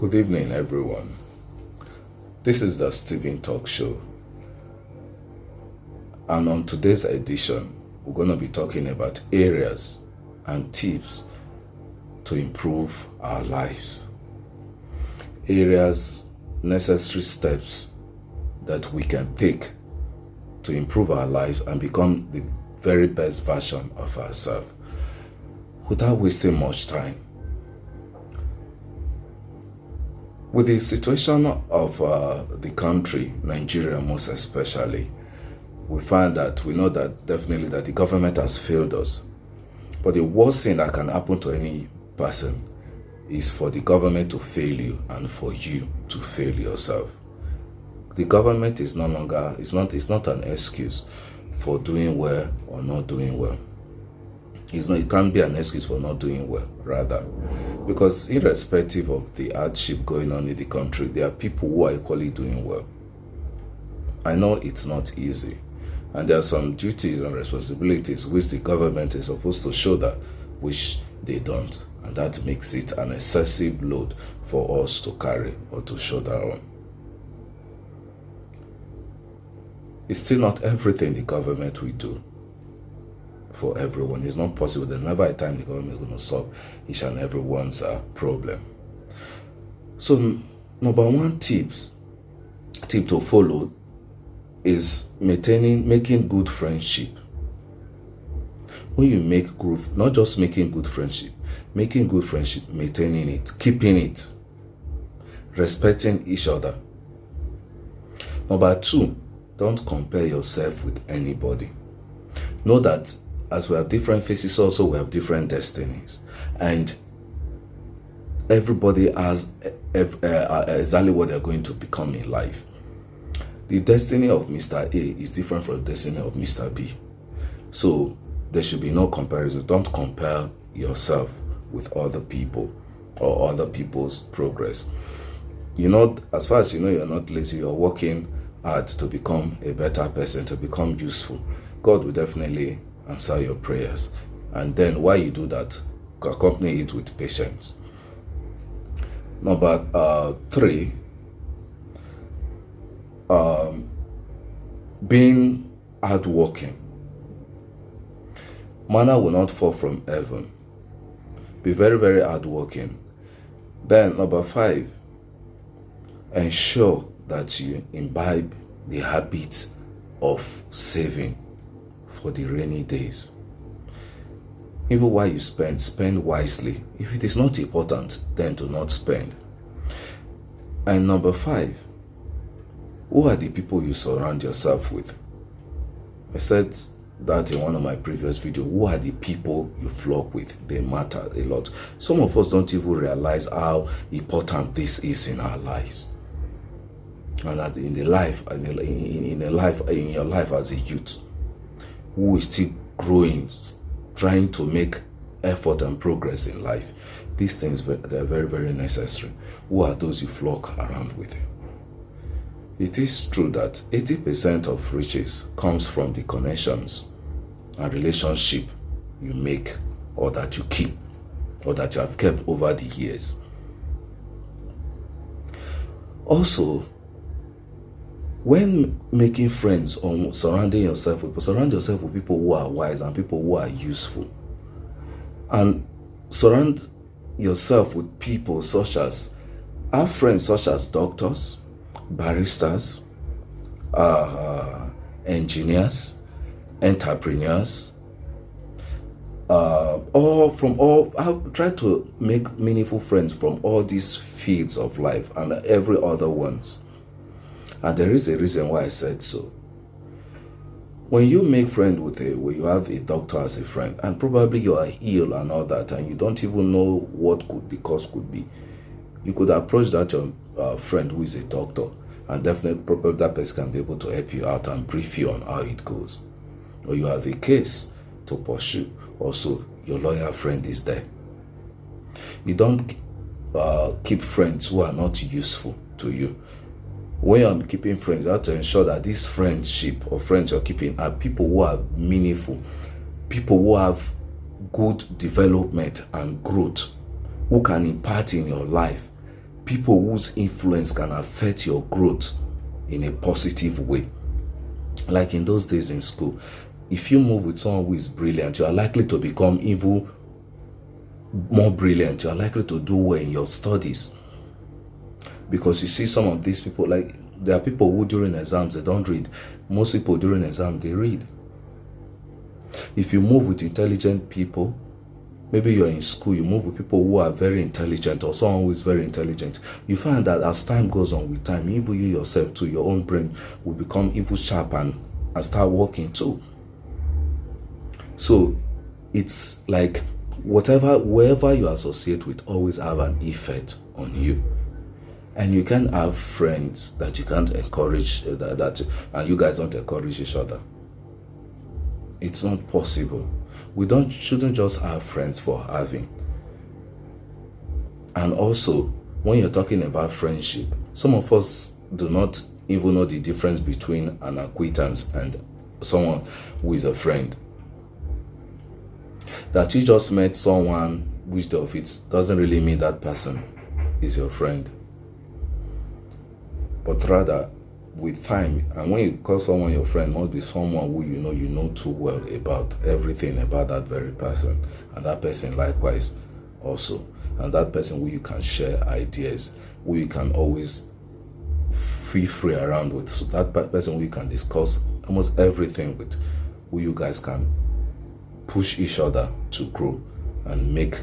Good evening, everyone. This is the Stephen Talk Show, and on today's edition, we're going to be talking about areas and tips to improve our lives. Areas, necessary steps that we can take to improve our lives and become the very best version of ourselves without wasting much time. With the situation of the country, Nigeria most especially, we know that definitely that the government has failed us. But the worst thing that can happen to any person is for the government to fail you and for you to fail yourself. The government is it's not an excuse for doing well or not doing well. It can't be an excuse for not doing well, rather. Because irrespective of the hardship going on in the country, there are people who are equally doing well. I know it's not easy. And there are some duties and responsibilities which the government is supposed to shoulder, which they don't. And that makes it an excessive load for us to carry or to shoulder on. It's still not everything the government will do for everyone. It's not possible. There's never a time the government is going to solve each and everyone's problem. So, number one tip to follow is making good friendship. When you make good, not just making good friendship, maintaining it, keeping it, respecting each other. Number two, don't compare yourself with anybody. Know that as we have different faces, also we have different destinies, and everybody has exactly what they're going to become in life. The destiny of Mr. A is different from the destiny of Mr. B, so there should be no comparison. Don't compare yourself with other people or other people's progress. As far as you know, you're not lazy. You're working hard to become a better person, to become useful. God will definitely answer your prayers. And then while you do that, accompany it with patience. Number three, being hardworking. Manna will not fall from heaven. Be very, very hardworking. Then number five, ensure that you imbibe the habit of saving for the rainy days. Even while you spend wisely. If it is not important, then do not spend. And number five, who are the people you surround yourself with? I said that in one of my previous videos. Who are the people you flock with? They matter a lot. Some of us don't even realize how important this is in our lives. And that in your life as a youth, who is still growing, trying to make effort and progress in life. These things, they're very, very necessary. Who are those you flock around with? It is true that 80% of riches comes from the connections and relationship you make, or that you keep, or that you have kept over the years. Also, when making friends or surround yourself with people who are wise and people who are useful. And surround yourself with people have friends such as doctors, baristas, engineers, entrepreneurs, try to make meaningful friends from all these fields of life and every other ones. And there is a reason why I said so. When you make friends when you have a doctor as a friend, and probably you are ill and all that, and you don't even know what the cause could be, you could approach that your friend who is a doctor, and definitely probably that person can be able to help you out and brief you on how it goes. Or you have a case to pursue, also your lawyer friend is there. You don't keep friends who are not useful to you. When you're keeping friends, you have to ensure that this friendship or friends you're keeping are people who are meaningful, people who have good development and growth, who can impart in your life people whose influence can affect your growth in a positive way. Like in those days in school, if you move with someone who is brilliant, you are likely to become even more brilliant. You are likely to do well in your studies. Because you see some of these people, like there are people who during exams they don't read. Most people during exam they read. If you move with intelligent people, maybe you're in school, you move with people who are very intelligent or someone who is very intelligent, you find that as time goes on with time, even you yourself too, your own brain will become even sharp and start working too. So it's like wherever you associate with always have an effect on you. And you can have friends that you can't encourage that and you guys don't encourage each other. It's not possible. We shouldn't just have friends for having. And also, when you're talking about friendship, some of us do not even know the difference between an acquaintance and someone who is a friend. That you just met someone, which of it doesn't really mean that person is your friend. But rather, with time, and when you call someone your friend, must be someone who you know too well about everything about that very person, and that person likewise also, and that person who you can share ideas, who you can always feel free around with, so that person who you can discuss almost everything with, who you guys can push each other to grow and make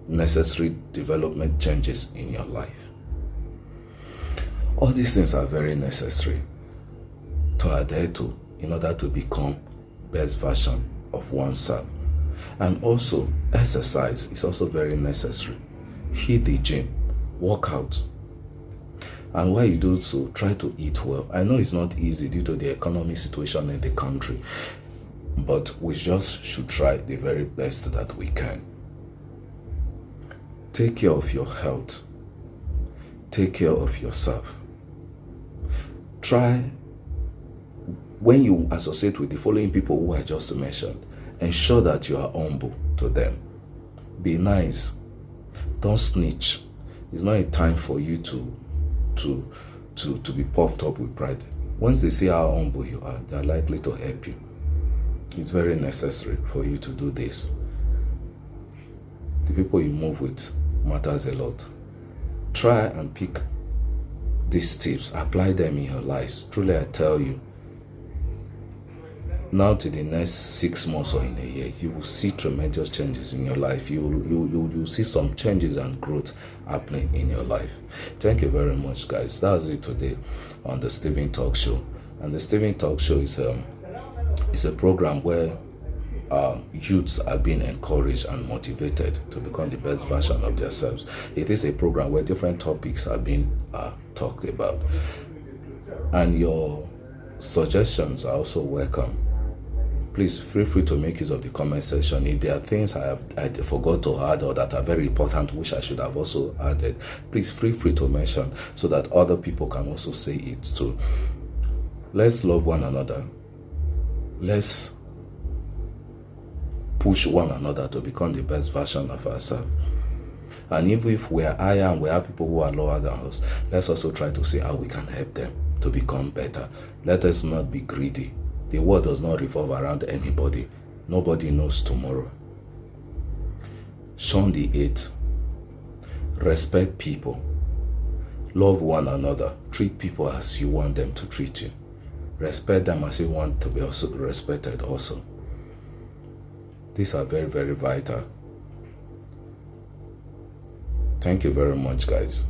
necessary development changes in your life. All these things are very necessary to adhere to in order to become best version of oneself. And also, exercise is also very necessary. Hit the gym, work out. And while you do so, try to eat well. I know it's not easy due to the economic situation in the country, but we just should try the very best that we can. Take care of your health. Take care of yourself. Try, when you associate with the following people who I just mentioned, ensure that you are humble to them. Be nice. Don't snitch. It's not a time for you to be puffed up with pride. Once they see how humble you are, they are likely to help you. It's very necessary for you to do this. The people you move with matters a lot. Try and pick these tips, apply them in your lives. Truly, I tell you, now to the next 6 months or in a year, you will see tremendous changes in your life. You'll see some changes and growth happening in your life. Thank you very much, guys. That's it today on the Stephen Talk Show. And the Stephen Talk Show is a program where youths are being encouraged and motivated to become the best version of themselves. It is a program where different topics are being talked about, and your suggestions are also welcome. Please feel free to make use of the comment section. If there are things I forgot to add or that are very important which I should have also added, please feel free to mention so that other people can also say it too. Let's love one another. Let's push one another to become the best version of ourselves. And even if we are higher and we have people who are lower than us, let's also try to see how we can help them to become better. Let us not be greedy. The world does not revolve around anybody. Nobody knows tomorrow. Shun the hate. Respect people. Love one another. Treat people as you want them to treat you. Respect them as you want to be also respected also. These are very, very vital. Thank you very much, guys.